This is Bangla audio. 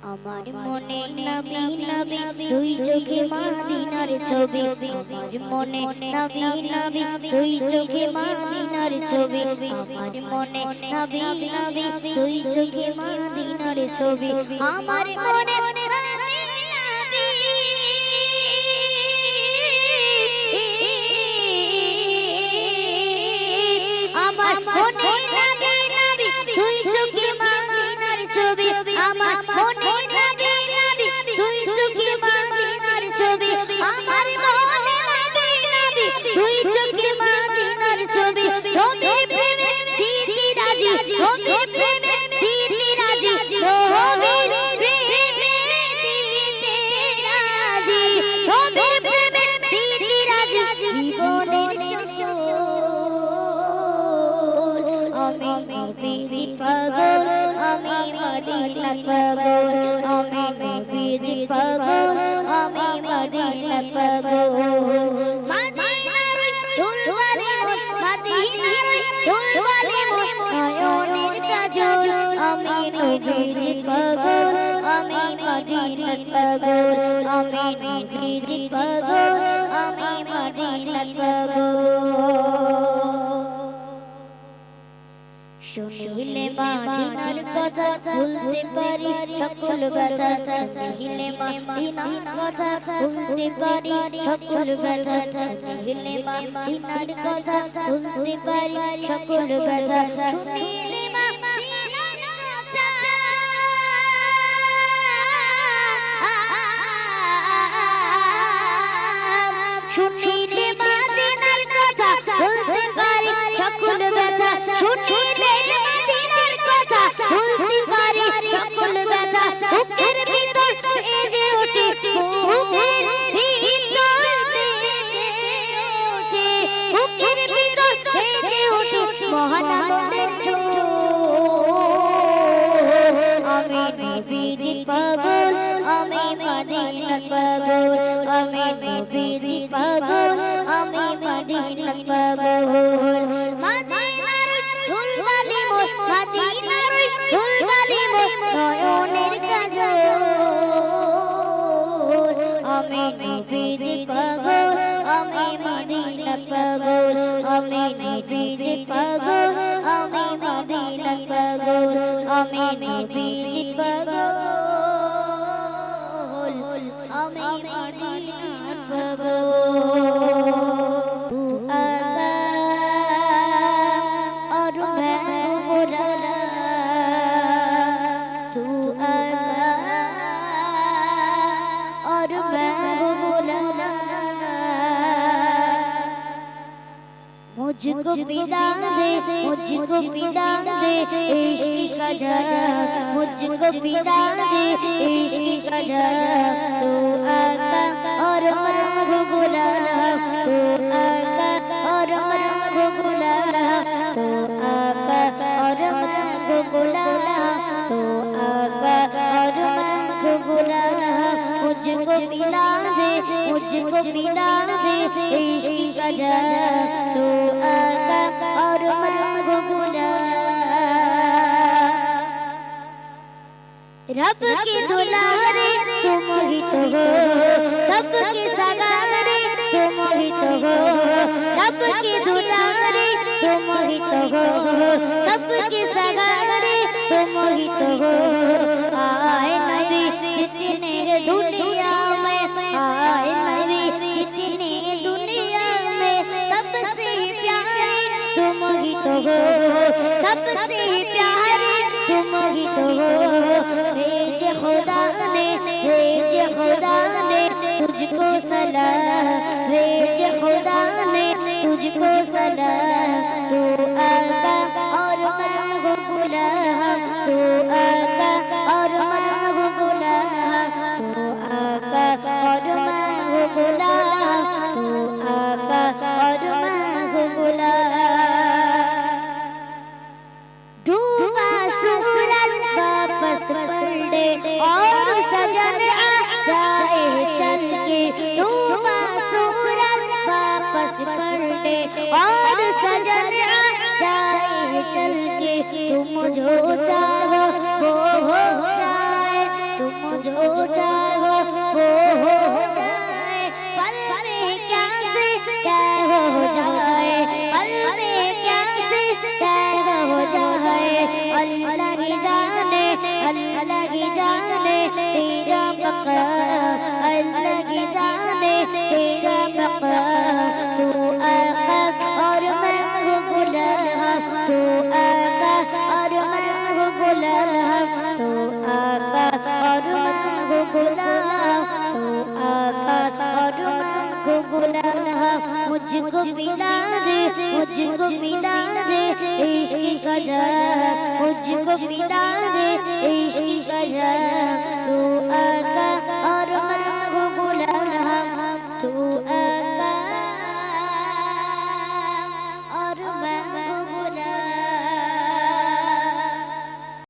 আমার মনে নবী নবী দুই চোখে মদিনার ছবি, আমার মনে নবী নবী দুই চোখে মদিনার ছবি, আমার মনে নবী নবী দুই চোখে মদিনার ছবি, আমার মনে নবী নবী আমার মনে নবী নবী দুই চোখে মদিনার ছবি, আমার মনে নবী নবী দুই চোখে মদিনার ছবি, আমার মনে নবী নবী দুই চোখে মদিনার ছবি, নবীর প্রেমে দিতে রাজি, নবীর প্রেমে দিতে রাজি, নবীর প্রেমে দিতে রাজি, নবীর প্রেমে দিতে রাজি, জীবনের আমি নবীজি পাগল, আমি মদিনা পাগল, আমি নবীজি পাগল, আমি মদিনা পাগল, মদিনার দুলবালি মন, মদিনার দুলবালি মন, নয়নের কাজল, আমি নবীজি পাগল, আমি মদিনা পাগল, আমি নবীজি পাগল, আমি মদিনা পাগল। শুনিলে মদিনার কথা ভুলতে পারি সকল ব্যথা, শুনিলে মদিনার কথা ভুলতে পারি সকল ব্যথা, শুনিলে মদিনার কথা ভুলতে পারি সকল ব্যথা, শুনিলে মদিনার কথা, শুনিলে মদিনার কথা ভুলতে পারি সকল ব্যথা, শুনিলে মদিনার কথা ভুলতে পারি সকল ব্যথা, বুকের ভিতর বেজে ওঠে, বুকের ভিতর বেজে ওঠে, বুকের ভিতর বেজে ওঠে মহান আনন্দের ঢোল, আমি নবীজি পাগল, আমি মদিনা পাগল, আমি নবীজি পাগল, আমি মদিনা পাগল, মদিনার দুলবালি মন, মদিনার দুলবালি মন, নয়নের কাজল, আমি নবীজি পাগল, আমি মদিনা পাগল, আমি নবীজি পাগল, আমি মদিনা পাগল, আমি নবীজি পাগল, আমি মদিনা পাগল। मुझको पिला दे, मुझको पिला दे इश्क का जहर, मुझको पिला दे इश्क का जहर, तू आका और मैं हो गुलाम, तू आका और मैं हो गुलाम, तू आका और मैं हो गुलाम, तू आका और मैं हो गुलाम, मुझको पिला दे, मुझको पिला दे इश्क का जहर, तू आका और मैं हो गुलाम, रब के दुलारे तुम ही तो हो, सबके सगारे तुम ही तो हो, रब के दुलारे तुम ही तो हो, सबके सगारे तुम ही तो हो, आए नबी जितने दुनिया में, आए नबी जितने दुनिया में, सबसे प्यारे तुम ही तो हो, सबसे प्यारे तुम ही तो हो, भेजे खुदा ने, भेजे खुदा ने तुझको सलाम, भेजे खुदा ने तुझको सलाम, तू आका और मैं हो गुलाम, तू आका और मैं हो गुलाम, तू आका और मैं हो गुलाम, तू आका और मैं हो गुलाम, डूबा सूरज वापस पलटे और सजन आ जाए चल के, डूबा सूरज वापस पलटे और सजन आ जाए चल के, तुम जो चाहो वो हो जाए, तुम जो चाहो वो हो जाए, पल में क्या से क्या हो जाए, पल में क्या से क्या हो जाए। अल्लाह ही जाने, अल्लाह ही जाने तेरा मकाम, अल्लाह ही जाने तेरा मकाम। तू आका और मैं हूँ गुलाम, तू आका और मैं हूँ गुलाम, तू आका और मैं हूँ गुलाम, तू आका और मैं हूँ गुलाम। मुझको पिला दे, मुझको पिला दे इश्क का जाम, मुझको पिला दे इश्क का जाम।